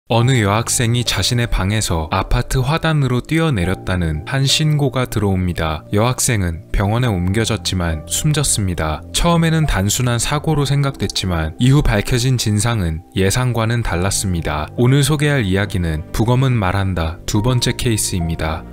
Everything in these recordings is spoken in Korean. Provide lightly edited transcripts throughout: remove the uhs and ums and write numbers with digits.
어느 여학생이 자신의 방에서 아파트 화단으로 뛰어내렸다는 한 신고가 들어옵니다. 여학생은 병원에 옮겨졌지만 숨졌습니다. 처음에는 단순한 사고로 생각됐지만 이후 밝혀진 진상은 예상과는 달랐습니다. 오늘 소개할 이야기는 부검은 말한다 두 번째 케이스입니다.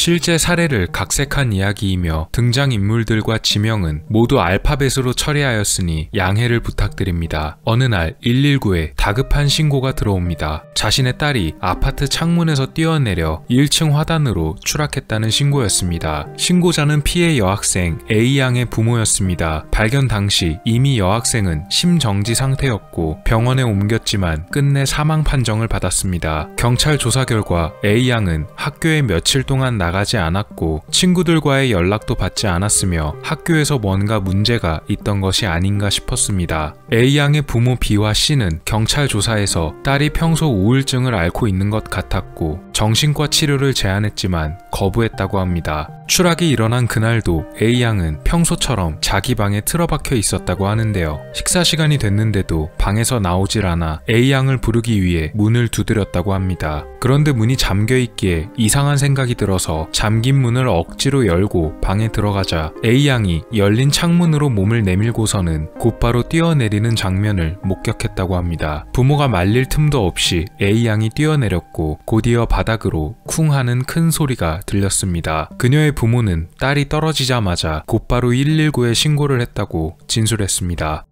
실제 사례를 각색한 이야기이며 등장인물들과 지명은 모두 알파벳으로 처리하였으니 양해를 부탁드립니다. 어느 날 119에 다급한 신고가 들어옵니다. 자신의 딸이 아파트 창문에서 뛰어내려 1층 화단으로 추락했다는 신고였습니다. 신고자는 피해 여학생 A양의 부모였습니다. 발견 당시 이미 여학생은 심정지 상태였고 병원에 옮겼지만 끝내 사망 판정을 받았습니다. 경찰 조사 결과 A양은 학교에 며칠 동안 나가지 않았고 친구들과의 연락도 받지 않았으며 학교에서 뭔가 문제가 있던 것이 아닌가 싶었습니다. A양의 부모 B와 C는 경찰 조사에서 딸이 평소 우울증을 앓고 있는 것 같았고 정신과 치료를 제안했지만 거부했다고 합니다. 추락이 일어난 그날도 A양은 평소처럼 자기 방에 틀어박혀 있었다고 하는데요. 식사 시간이 됐는데도 방에서 나오질 않아 A양을 부르기 위해 문을 두드렸다고 합니다. 그런데 문이 잠겨 있기에 이상한 생각이 들어서 잠긴 문을 억지로 열고 방에 들어가자 A양이 열린 창문으로 몸을 내밀고서는 곧바로 뛰어내리는 장면을 목격했다고 합니다. 부모가 말릴 틈도 없이 A양이 뛰어내렸고 곧이어 바닥으로 쿵 하는 큰 소리가 들렸습니다. 그녀의 부모는 딸이 떨어지자마자 곧바로 119에 신고를 했다고 진술했습니다.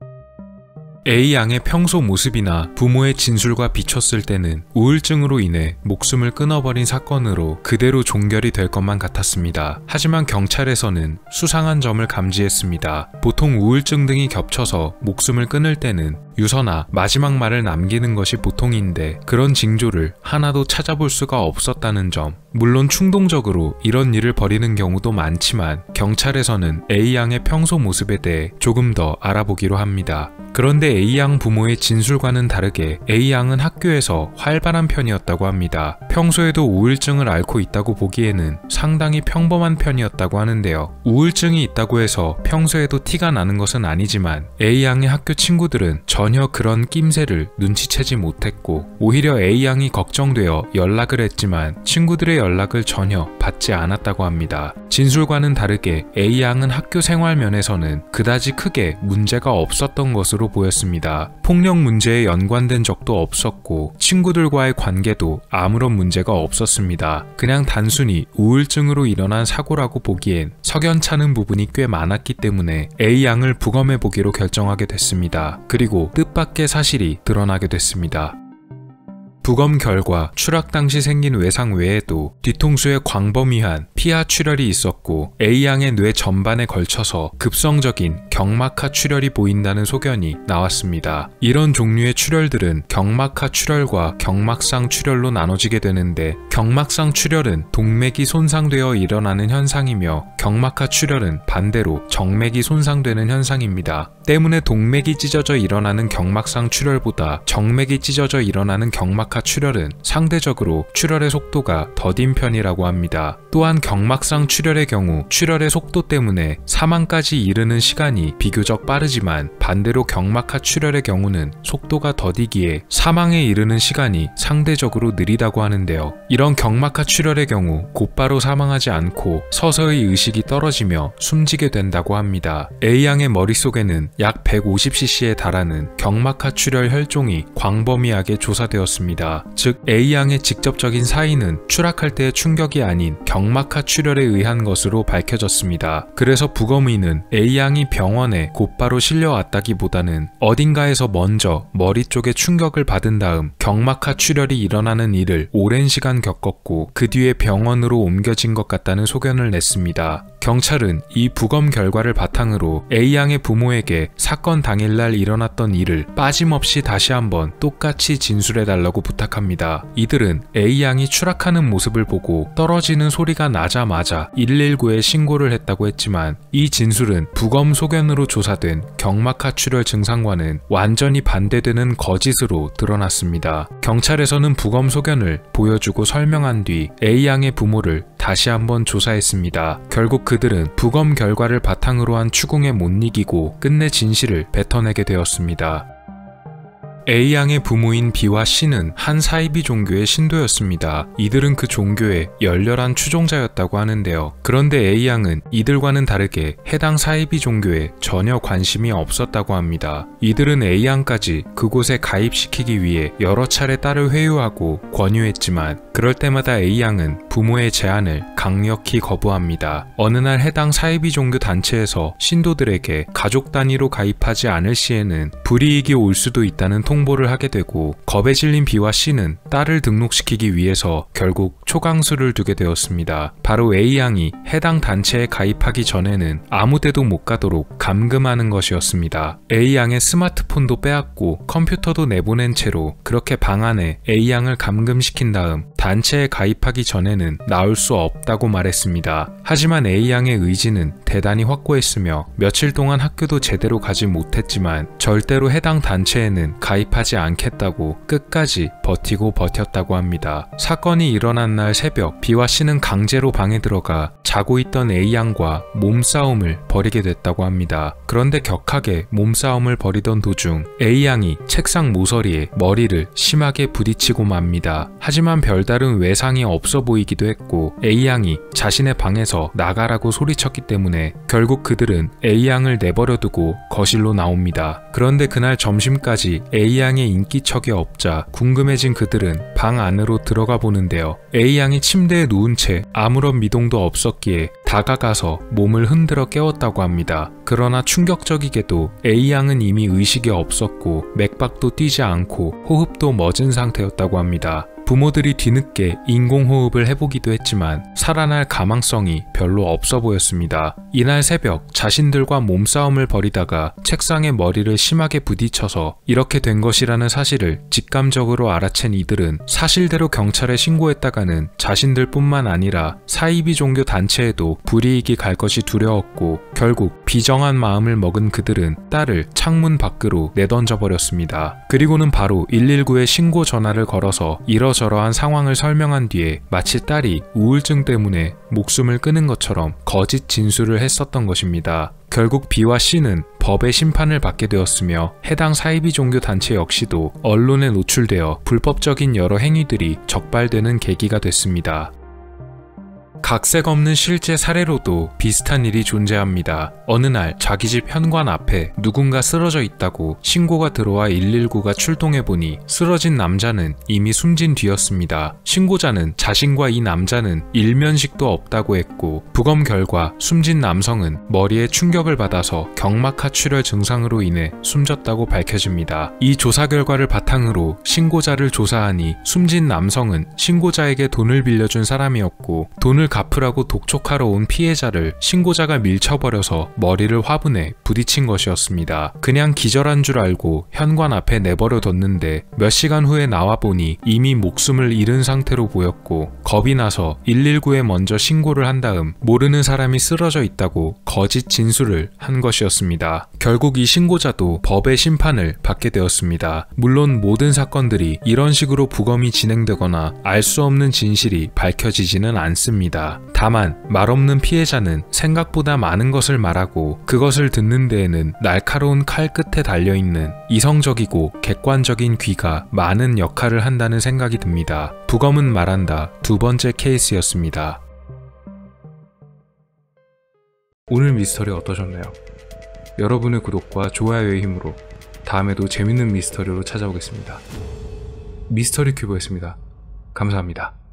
A양의 평소 모습이나 부모의 진술과 비췄을 때는 우울증으로 인해 목숨을 끊어버린 사건으로 그대로 종결이 될 것만 같았습니다. 하지만 경찰에서는 수상한 점을 감지했습니다. 보통 우울증 등이 겹쳐서 목숨을 끊을 때는 유서나 마지막 말을 남기는 것이 보통인데 그런 징조를 하나도 찾아볼 수가 없었다는 점. 물론 충동적으로 이런 일을 벌이는 경우도 많지만 경찰에서는 A양의 평소 모습에 대해 조금 더 알아보기로 합니다. 그런데 A양 부모의 진술과는 다르게 A양은 학교에서 활발한 편이었다고 합니다. 평소에도 우울증을 앓고 있다고 보기에는 상당히 평범한 편이었다고 하는데요. 우울증이 있다고 해서 평소에도 티가 나는 것은 아니지만 A양의 학교 친구들은 전혀 그런 낌새를 눈치채지 못했고 오히려 A양이 걱정되어 연락을 했지만 친구들의 연락을 전혀 받지 않았다고 합니다. 진술과는 다르게 A양은 학교 생활 면에서는 그다지 크게 문제가 없었던 것으로 보였습니다. 폭력 문제에 연관된 적도 없었고 친구들과의 관계도 아무런 문제가 없었습니다. 그냥 단순히 우울증으로 일어난 사고라고 보기엔 석연찮은 부분이 꽤 많았기 때문에 A양을 부검해보기로 결정하게 됐습니다. 그리고 뜻밖의 사실이 드러나게 됐습니다. 부검 결과 추락 당시 생긴 외상 외에도 뒤통수에 광범위한 피하 출혈이 있었고 A양의 뇌 전반에 걸쳐서 급성적인 경막하 출혈이 보인다는 소견이 나왔습니다. 이런 종류의 출혈들은 경막하 출혈과 경막상 출혈로 나눠지게 되는데 경막상 출혈은 동맥이 손상되어 일어나는 현상이며 경막하 출혈은 반대로 정맥이 손상되는 현상입니다. 때문에 동맥이 찢어져 일어나는 경막상 출혈보다 정맥이 찢어져 일어나는 경막하 출혈은 상대적으로 출혈의 속도가 더딘 편이라고 합니다. 또한 경막상 출혈의 경우 출혈의 속도 때문에 사망까지 이르는 시간이 비교적 빠르지만 반대로 경막하 출혈의 경우는 속도가 더디기에 사망에 이르는 시간이 상대적으로 느리다고 하는데요. 이런 경막하 출혈의 경우 곧바로 사망하지 않고 서서히 의식이 떨어지며 숨지게 된다고 합니다. A양의 머릿속에는 약 150cc에 달하는 경막하 출혈 혈종이 광범위하게 조사되었습니다. 즉 A양의 직접적인 사인은 추락할 때의 충격이 아닌 경막하 출혈에 의한 것으로 밝혀졌습니다. 그래서 부검의는 A양이 병원에 곧바로 실려왔다기보다는 어딘가에서 먼저 머리 쪽에 충격을 받은 다음 경막하 출혈이 일어나는 일을 오랜 시간 겪었고 그 뒤에 병원으로 옮겨진 것 같다는 소견을 냈습니다. 경찰은 이 부검 결과를 바탕으로 A양의 부모에게 사건 당일날 일어났던 일을 빠짐없이 다시 한번 똑같이 진술해달라고 부탁합니다. 이들은 A양이 추락하는 모습을 보고 떨어지는 소리가 나자마자 119에 신고를 했다고 했지만 이 진술은 부검 소견으로 조사된 경막하출혈 증상과는 완전히 반대되는 거짓으로 드러났습니다. 경찰에서는 부검 소견을 보여주고 설명한 뒤 A양의 부모를 다시 한번 조사했습니다. 결국 그들은 부검 결과를 바탕으로 한 추궁에 못 이기고 끝내 진실을 뱉어내게 되었습니다. A양의 부모인 B와 C는 한 사이비 종교의 신도였습니다. 이들은 그 종교의 열렬한 추종자였다고 하는데요. 그런데 A양은 이들과는 다르게 해당 사이비 종교에 전혀 관심이 없었다고 합니다. 이들은 A양까지 그곳에 가입시키기 위해 여러 차례 딸을 회유하고 권유했지만 그럴 때마다 A양은 부모의 제안을 강력히 거부합니다. 어느 날 해당 사이비 종교 단체에서 신도들에게 가족 단위로 가입하지 않을 시에는 불이익이 올 수도 있다는 통보를 하게 되고 겁에 질린 B와 C는 딸을 등록시키기 위해서 결국 초강수를 두게 되었습니다. 바로 A양이 해당 단체에 가입하기 전에는 아무데도 못 가도록 감금하는 것이었습니다. A양의 스마트폰도 빼앗고 컴퓨터도 내보낸 채로 그렇게 방 안에 A양을 감금시킨 다음 단체에 가입하기 전에는 나올 수 없다고 말했습니다. 하지만 A양의 의지는 대단히 확고했으며 며칠 동안 학교도 제대로 가지 못했지만 절대로 해당 단체에는 가입하지 않겠다고 끝까지 버티고 버텼다고 합니다. 사건이 일어난 날 새벽 B와 C는 강제로 방에 들어가 자고 있던 A양과 몸싸움을 벌이게 됐다고 합니다. 그런데 격하게 몸싸움을 벌이던 도중 A양이 책상 모서리에 머리를 심하게 부딪히고 맙니다. 하지만 별다른 외상이 없어 보이기도 했고 A양이 자신의 방에서 나가라고 소리쳤기 때문에 결국 그들은 A양을 내버려두고 거실로 나옵니다. 그런데 그날 점심까지 A양의 인기척이 없자 궁금해진 그들은 방 안으로 들어가 보는데요. A양이 침대에 누운 채 아무런 미동도 없었기에 다가가서 몸을 흔들어 깨웠다고 합니다. 그러나 충격적이게도 A양은 이미 의식이 없었고 맥박도 뛰지 않고 호흡도 멎은 상태였다고 합니다. 부모들이 뒤늦게 인공호흡을 해보기도 했지만 살아날 가망성이 별로 없어 보였습니다. 이날 새벽 자신들과 몸싸움을 벌이다가 책상에 머리를 심하게 부딪혀서 이렇게 된 것이라는 사실을 직감적으로 알아챈 이들은 사실대로 경찰에 신고했다가는 자신들뿐만 아니라 사이비 종교 단체에도 불이익이 갈 것이 두려웠고 결국 비정한 마음을 먹은 그들은 딸을 창문 밖으로 내던져버렸습니다. 그리고는 바로 119에 신고 전화를 걸어서 이러저러한 상황을 설명한 뒤에 마치 딸이 우울증 때문에 목숨을 끊은 것처럼 거짓 진술을 했었던 것입니다. 결국 B와 C는 법의 심판을 받게 되었으며 해당 사이비 종교 단체 역시도 언론에 노출되어 불법적인 여러 행위들이 적발되는 계기가 됐습니다. 각색 없는 실제 사례로도 비슷한 일이 존재합니다. 어느 날 자기 집 현관 앞에 누군가 쓰러져 있다고 신고가 들어와 119가 출동해보니 쓰러진 남자는 이미 숨진 뒤였습니다. 신고자는 자신과 이 남자는 일면식도 없다고 했고 부검 결과 숨진 남성은 머리에 충격을 받아서 경막하출혈 증상으로 인해 숨졌다고 밝혀집니다. 이 조사 결과를 바탕으로 신고자를 조사하니 숨진 남성은 신고자에게 돈을 빌려준 사람이었고 돈을 갚으라고 독촉하러 온 피해자를 신고자가 밀쳐버려서 머리를 화분에 부딪힌 것이었습니다. 그냥 기절한 줄 알고 현관 앞에 내버려 뒀는데 몇 시간 후에 나와보니 이미 목숨을 잃은 상태로 보였고 겁이 나서 119에 먼저 신고를 한 다음 모르는 사람이 쓰러져 있다고 거짓 진술을 한 것이었습니다. 결국 이 신고자도 법의 심판을 받게 되었습니다. 물론 모든 사건들이 이런 식으로 부검이 진행되거나 알 수 없는 진실이 밝혀지지는 않습니다. 다만 말없는 피해자는 생각보다 많은 것을 말하고 그것을 듣는 데에는 날카로운 칼 끝에 달려있는 이성적이고 객관적인 귀가 많은 역할을 한다는 생각이 듭니다. 부검은 말한다. 두 번째 케이스였습니다. 오늘 미스터리 어떠셨나요? 여러분의 구독과 좋아요의 힘으로 다음에도 재밌는 미스터리로 찾아오겠습니다. 미스터리 큐브였습니다. 감사합니다.